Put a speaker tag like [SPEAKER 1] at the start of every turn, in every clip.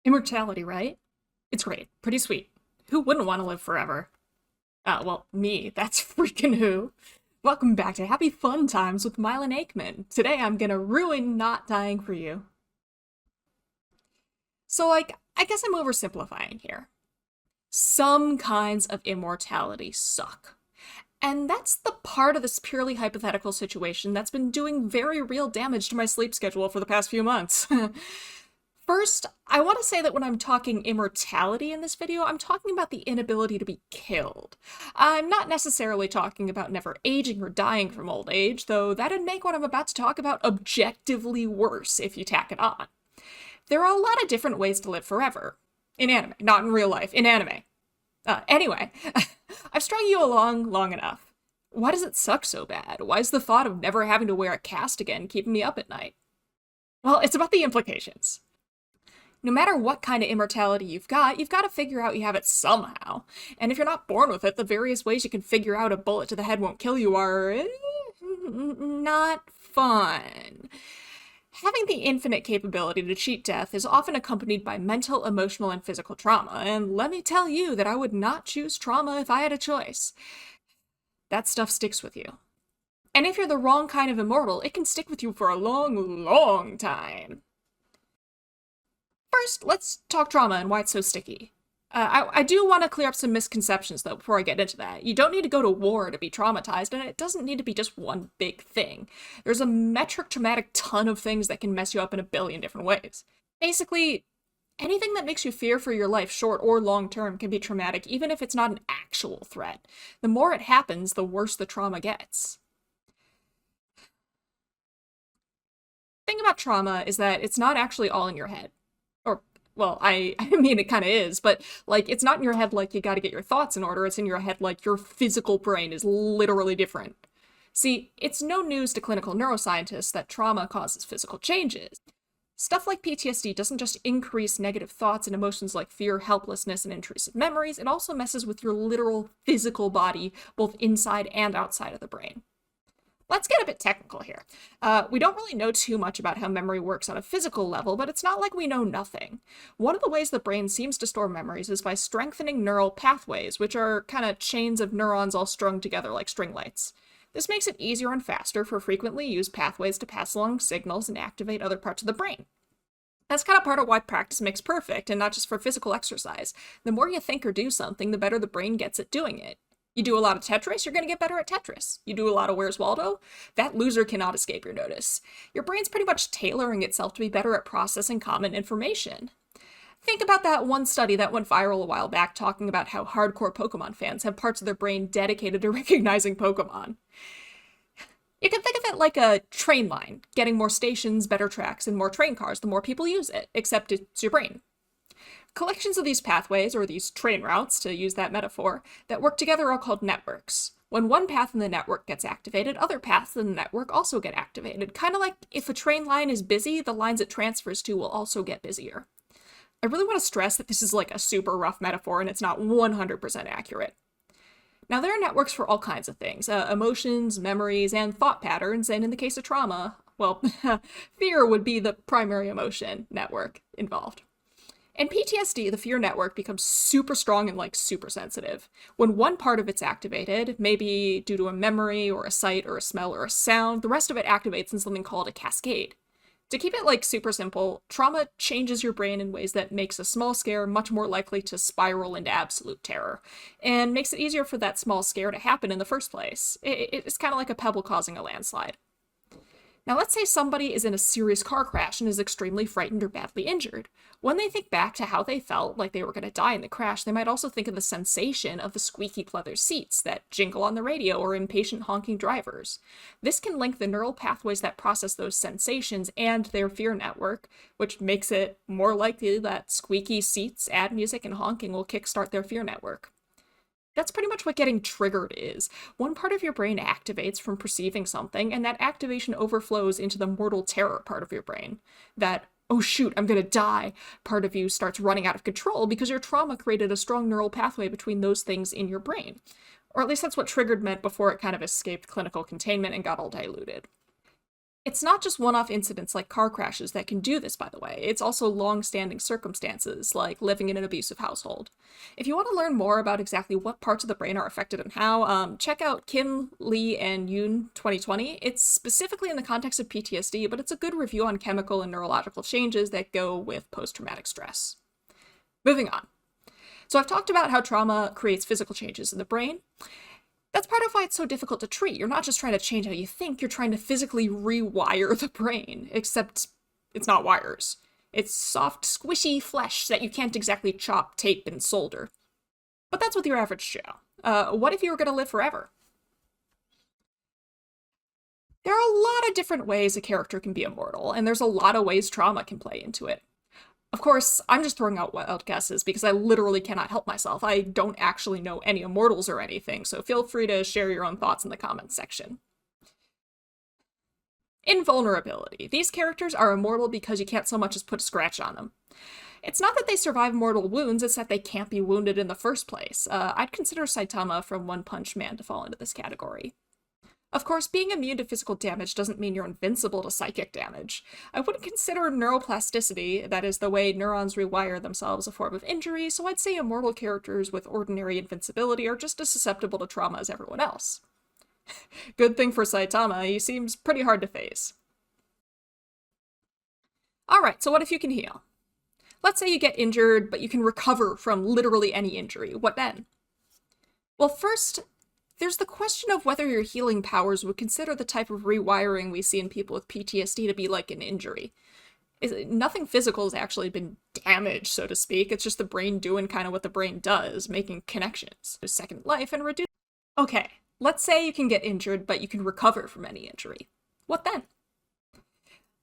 [SPEAKER 1] Immortality, right? It's great. Pretty sweet. Who wouldn't want to live forever? Well, me. That's freaking who. Welcome back to Happy Fun Times with Mylan Aikman. Today I'm gonna ruin not dying for you. So, I guess I'm oversimplifying here. Some kinds of immortality suck. And that's the part of this purely hypothetical situation that's been doing very real damage to my sleep schedule for the past few months. First, I want to say that when I'm talking immortality in this video, I'm talking about the inability to be killed. I'm not necessarily talking about never aging or dying from old age, though that'd make what I'm about to talk about objectively worse if you tack it on. There are a lot of different ways to live forever. In anime, not in real life, in anime. Anyway, I've strung you along long enough. Why does it suck so bad? Why is the thought of never having to wear a cast again keeping me up at night? Well, it's about the implications. No matter what kind of immortality you've got to figure out you have it somehow. And if you're not born with it, the various ways you can figure out a bullet to the head won't kill you are not fun. Having the infinite capability to cheat death is often accompanied by mental, emotional, and physical trauma, and let me tell you that I would not choose trauma if I had a choice. That stuff sticks with you. And if you're the wrong kind of immortal, it can stick with you for a long, long time. First, let's talk trauma and why it's so sticky. I do want to clear up some misconceptions, though, before I get into that. You don't need to go to war to be traumatized, and it doesn't need to be just one big thing. There's a metric traumatic ton of things that can mess you up in a billion different ways. Basically, anything that makes you fear for your life, short or long term, can be traumatic, even if it's not an actual threat. The more it happens, the worse the trauma gets. The thing about trauma is that it's not actually all in your head. Or, well, I mean, it kind of is, but, like, it's not in your head like you gotta get your thoughts in order, it's in your head like your physical brain is literally different. See, it's no news to clinical neuroscientists that trauma causes physical changes. Stuff like PTSD doesn't just increase negative thoughts and emotions like fear, helplessness, and intrusive memories, it also messes with your literal physical body, both inside and outside of the brain. Let's get a bit technical here. We don't really know too much about how memory works on a physical level, but it's not like we know nothing. One of the ways the brain seems to store memories is by strengthening neural pathways, which are kind of chains of neurons all strung together like string lights. This makes it easier and faster for frequently used pathways to pass along signals and activate other parts of the brain. That's kind of part of why practice makes perfect, and not just for physical exercise. The more you think or do something, the better the brain gets at doing it. You do a lot of Tetris, you're going to get better at Tetris. You do a lot of Where's Waldo? That loser cannot escape your notice. Your brain's pretty much tailoring itself to be better at processing common information. Think about that one study that went viral a while back talking about how hardcore Pokémon fans have parts of their brain dedicated to recognizing Pokémon. You can think of it like a train line, getting more stations, better tracks, and more train cars the more people use it, except it's your brain. Collections of these pathways, or these train routes, to use that metaphor, that work together are called networks. When one path in the network gets activated, other paths in the network also get activated. Kind of like if a train line is busy, the lines it transfers to will also get busier. I really want to stress that this is like a super rough metaphor and it's not 100% accurate. Now, there are networks for all kinds of things, emotions, memories, and thought patterns, and in the case of trauma, well, fear would be the primary emotion network involved. In PTSD, the fear network becomes super strong and super sensitive. When one part of it's activated, maybe due to a memory or a sight or a smell or a sound, the rest of it activates in something called a cascade. To keep it super simple, trauma changes your brain in ways that makes a small scare much more likely to spiral into absolute terror, and makes it easier for that small scare to happen in the first place. It's kind of like a pebble causing a landslide. Now, let's say somebody is in a serious car crash and is extremely frightened or badly injured. When they think back to how they felt like they were going to die in the crash, they might also think of the sensation of the squeaky pleather seats that jingle on the radio or impatient honking drivers. This can link the neural pathways that process those sensations and their fear network, which makes it more likely that squeaky seats, ad music, and honking will kickstart their fear network. That's pretty much what getting triggered is. One part of your brain activates from perceiving something, and that activation overflows into the mortal terror part of your brain. That, oh shoot, I'm gonna die, part of you starts running out of control because your trauma created a strong neural pathway between those things in your brain. Or at least that's what triggered meant before it kind of escaped clinical containment and got all diluted. It's not just one-off incidents like car crashes that can do this, by the way. It's also long-standing circumstances, like living in an abusive household. If you want to learn more about exactly what parts of the brain are affected and how, check out Kim, Lee, and Yoon 2020. It's specifically in the context of PTSD, but it's a good review on chemical and neurological changes that go with post-traumatic stress. Moving on. So I've talked about how trauma creates physical changes in the brain. That's part of why it's so difficult to treat. You're not just trying to change how you think, you're trying to physically rewire the brain, except it's not wires. It's soft, squishy flesh that you can't exactly chop, tape, and solder. But that's with your average Joe. What if you were going to live forever? There are a lot of different ways a character can be immortal, and there's a lot of ways trauma can play into it. Of course, I'm just throwing out wild guesses because I literally cannot help myself. I don't actually know any immortals or anything, so feel free to share your own thoughts in the comments section. Invulnerability. These characters are immortal because you can't so much as put a scratch on them. It's not that they survive mortal wounds, it's that they can't be wounded in the first place. I'd consider Saitama from One Punch Man to fall into this category. Of course, being immune to physical damage doesn't mean you're invincible to psychic damage. I wouldn't consider neuroplasticity, that is the way neurons rewire themselves, a form of injury, so I'd say immortal characters with ordinary invincibility are just as susceptible to trauma as everyone else. Good thing for Saitama, he seems pretty hard to face. Alright, so what if you can heal? Let's say you get injured, but you can recover from literally any injury. What then? Well, first, there's the question of whether your healing powers would consider the type of rewiring we see in people with PTSD to be like an injury. Nothing physical has actually been damaged, so to speak. It's just the brain doing kind of what the brain does, making connections. Second life and reduce. Okay, let's say you can get injured, but you can recover from any injury. What then?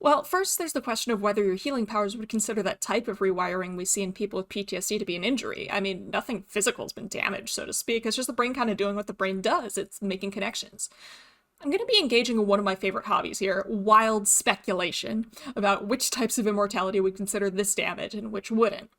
[SPEAKER 1] Well, first there's the question of whether your healing powers would consider that type of rewiring we see in people with PTSD to be an injury. I mean, nothing physical's been damaged, so to speak. It's just the brain kind of doing what the brain does. It's making connections. I'm going to be engaging in one of my favorite hobbies here, wild speculation, about which types of immortality would consider this damage and which wouldn't.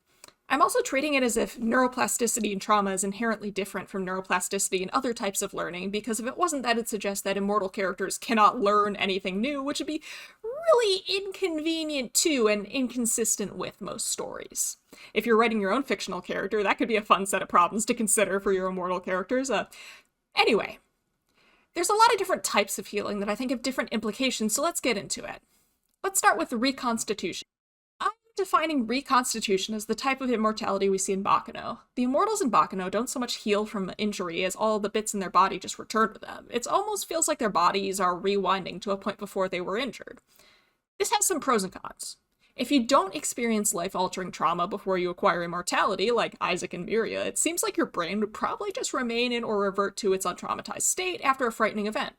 [SPEAKER 1] I'm also treating it as if neuroplasticity in trauma is inherently different from neuroplasticity in other types of learning, because if it wasn't that, it'd suggest that immortal characters cannot learn anything new, which would be really inconvenient to and inconsistent with most stories. If you're writing your own fictional character, that could be a fun set of problems to consider for your immortal characters. Anyway, there's a lot of different types of healing that I think have different implications, so let's get into it. Let's start with reconstitution. Defining reconstitution as the type of immortality we see in Baccano. The immortals in Baccano don't so much heal from injury as all the bits in their body just return to them. It almost feels like their bodies are rewinding to a point before they were injured. This has some pros and cons. If you don't experience life-altering trauma before you acquire immortality, like Isaac and Miria, it seems like your brain would probably just remain in or revert to its untraumatized state after a frightening event.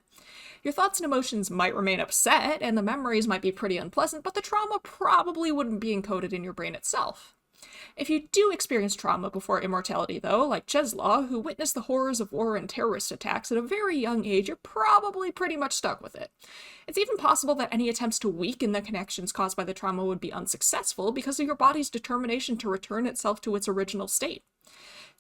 [SPEAKER 1] Your thoughts and emotions might remain upset, and the memories might be pretty unpleasant, but the trauma probably wouldn't be encoded in your brain itself. If you do experience trauma before immortality, though, like Cheslaw, who witnessed the horrors of war and terrorist attacks at a very young age, you're probably pretty much stuck with it. It's even possible that any attempts to weaken the connections caused by the trauma would be unsuccessful because of your body's determination to return itself to its original state.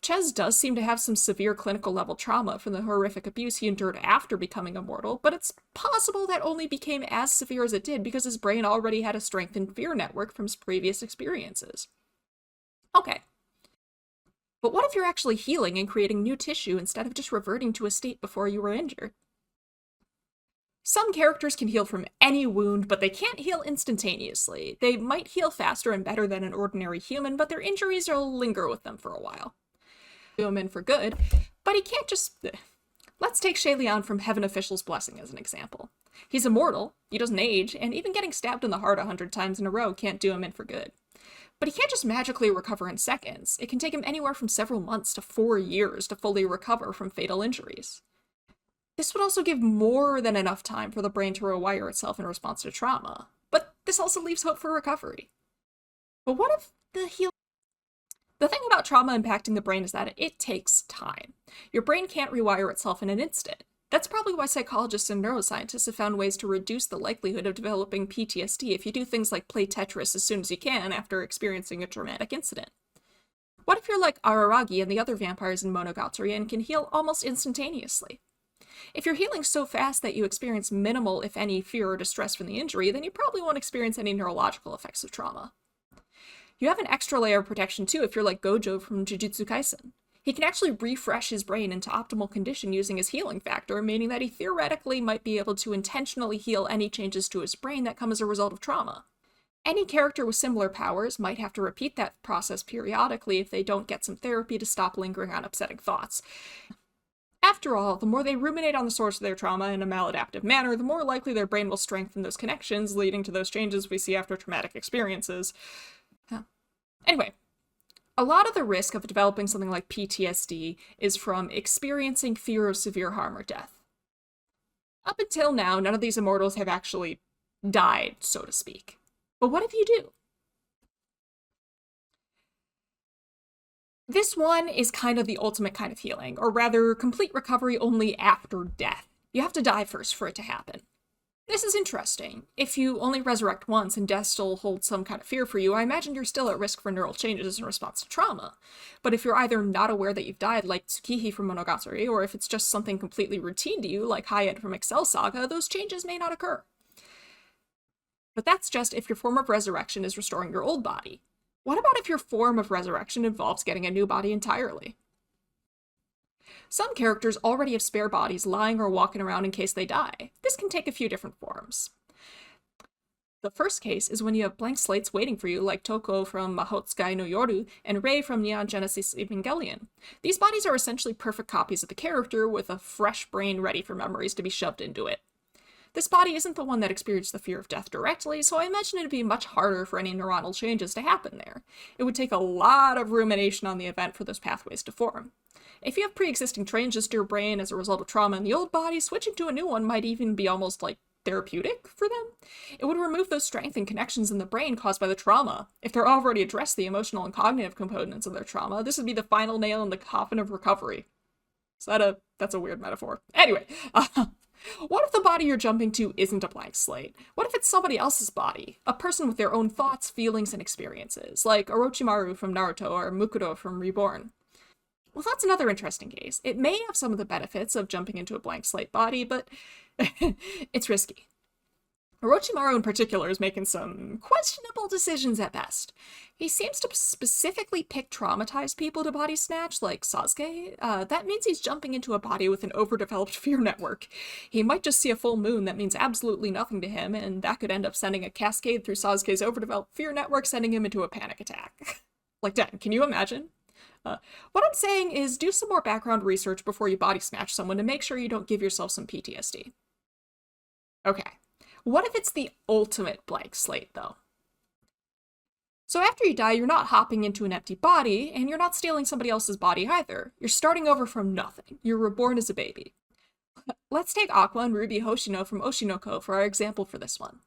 [SPEAKER 1] Ches does seem to have some severe clinical level trauma from the horrific abuse he endured after becoming immortal, but it's possible that only became as severe as it did because his brain already had a strengthened fear network from his previous experiences. Okay. But what if you're actually healing and creating new tissue instead of just reverting to a state before you were injured? Some characters can heal from any wound, but they can't heal instantaneously. They might heal faster and better than an ordinary human, but their injuries will linger with them for a while. Him in for good, but he can't just... Let's take Shay Lian from Heaven Official's Blessing as an example. He's immortal, he doesn't age, and even getting stabbed in the heart 100 times in a row can't do him in for good. But he can't just magically recover in seconds. It can take him anywhere from several months to 4 years to fully recover from fatal injuries. This would also give more than enough time for the brain to rewire itself in response to trauma, but this also leaves hope for recovery. But what if the thing about trauma impacting the brain is that it takes time. Your brain can't rewire itself in an instant. That's probably why psychologists and neuroscientists have found ways to reduce the likelihood of developing PTSD if you do things like play Tetris as soon as you can after experiencing a traumatic incident. What if you're like Araragi and the other vampires in Monogatari and can heal almost instantaneously? If you're healing so fast that you experience minimal, if any, fear or distress from the injury, then you probably won't experience any neurological effects of trauma. You have an extra layer of protection too if you're like Gojo from Jujutsu Kaisen. He can actually refresh his brain into optimal condition using his healing factor, meaning that he theoretically might be able to intentionally heal any changes to his brain that come as a result of trauma. Any character with similar powers might have to repeat that process periodically if they don't get some therapy to stop lingering on upsetting thoughts. After all, the more they ruminate on the source of their trauma in a maladaptive manner, the more likely their brain will strengthen those connections, leading to those changes we see after traumatic experiences. Anyway, a lot of the risk of developing something like PTSD is from experiencing fear of severe harm or death. Up until now, none of these immortals have actually died, so to speak. But what if you do? This one is kind of the ultimate kind of healing, or rather, complete recovery only after death. You have to die first for it to happen. This is interesting. If you only resurrect once and death still holds some kind of fear for you, I imagine you're still at risk for neural changes in response to trauma. But if you're either not aware that you've died, like Tsukihi from Monogatari, or if it's just something completely routine to you, like Hayat from Excel Saga, those changes may not occur. But that's just if your form of resurrection is restoring your old body. What about if your form of resurrection involves getting a new body entirely? Some characters already have spare bodies lying or walking around in case they die. This can take a few different forms. The first case is when you have blank slates waiting for you, like Toko from Mahotsukai no Yoru and Rei from Neon Genesis Evangelion. These bodies are essentially perfect copies of the character, with a fresh brain ready for memories to be shoved into it. This body isn't the one that experienced the fear of death directly, so I imagine it'd be much harder for any neuronal changes to happen there. It would take a lot of rumination on the event for those pathways to form. If you have pre-existing changes to your brain as a result of trauma in the old body, switching to a new one might even be almost like therapeutic for them. It would remove those strength and connections in the brain caused by the trauma. If they're already addressed the emotional and cognitive components of their trauma, this would be the final nail in the coffin of recovery. That's a weird metaphor. Anyway, what if the body you're jumping to isn't a blank slate? What if it's somebody else's body? A person with their own thoughts, feelings, and experiences, like Orochimaru from Naruto or Mukuro from Reborn. Well, that's another interesting case. It may have some of the benefits of jumping into a blank slate body, but it's risky. Orochimaru in particular is making some questionable decisions at best. He seems to specifically pick traumatized people to body snatch, like Sasuke. That means he's jumping into a body with an overdeveloped fear network. He might just see a full moon that means absolutely nothing to him, and that could end up sending a cascade through Sasuke's overdeveloped fear network, sending him into a panic attack. Like, dang, can you imagine? What I'm saying is do some more background research before you body snatch someone to make sure you don't give yourself some PTSD. Okay. What if it's the ultimate blank slate, though? So after you die, you're not hopping into an empty body, and you're not stealing somebody else's body either. You're starting over from nothing. You're reborn as a baby. Let's take Aqua and Ruby Hoshino from Oshinoko for our example for this one.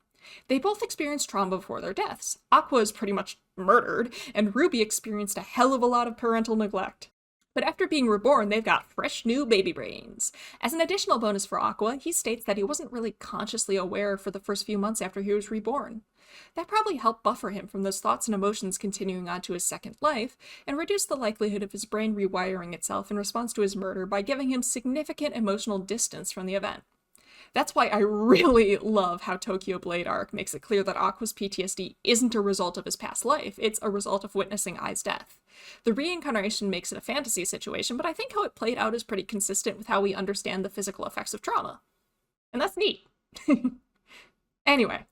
[SPEAKER 1] They both experienced trauma before their deaths. Aqua is pretty much murdered, and Ruby experienced a hell of a lot of parental neglect. But after being reborn, they've got fresh new baby brains. As an additional bonus for Aqua, he states that he wasn't really consciously aware for the first few months after he was reborn. That probably helped buffer him from those thoughts and emotions continuing on to his second life, and reduced the likelihood of his brain rewiring itself in response to his murder by giving him significant emotional distance from the event. That's why I really love how Tokyo Blade Arc makes it clear that Aqua's PTSD isn't a result of his past life, it's a result of witnessing Ai's death. The reincarnation makes it a fantasy situation, but I think how it played out is pretty consistent with how we understand the physical effects of trauma. And that's neat. Anyway.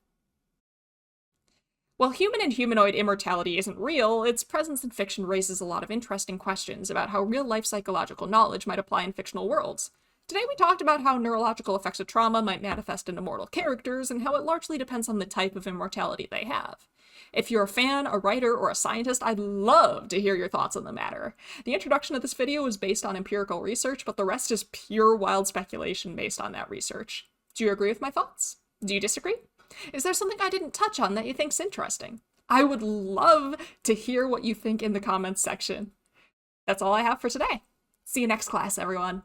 [SPEAKER 1] While human and humanoid immortality isn't real, its presence in fiction raises a lot of interesting questions about how real-life psychological knowledge might apply in fictional worlds. Today we talked about how neurological effects of trauma might manifest in immortal characters, and how it largely depends on the type of immortality they have. If you're a fan, a writer, or a scientist, I'd love to hear your thoughts on the matter. The introduction of this video was based on empirical research, but the rest is pure wild speculation based on that research. Do you agree with my thoughts? Do you disagree? Is there something I didn't touch on that you think's interesting? I would love to hear what you think in the comments section. That's all I have for today. See you next class, everyone.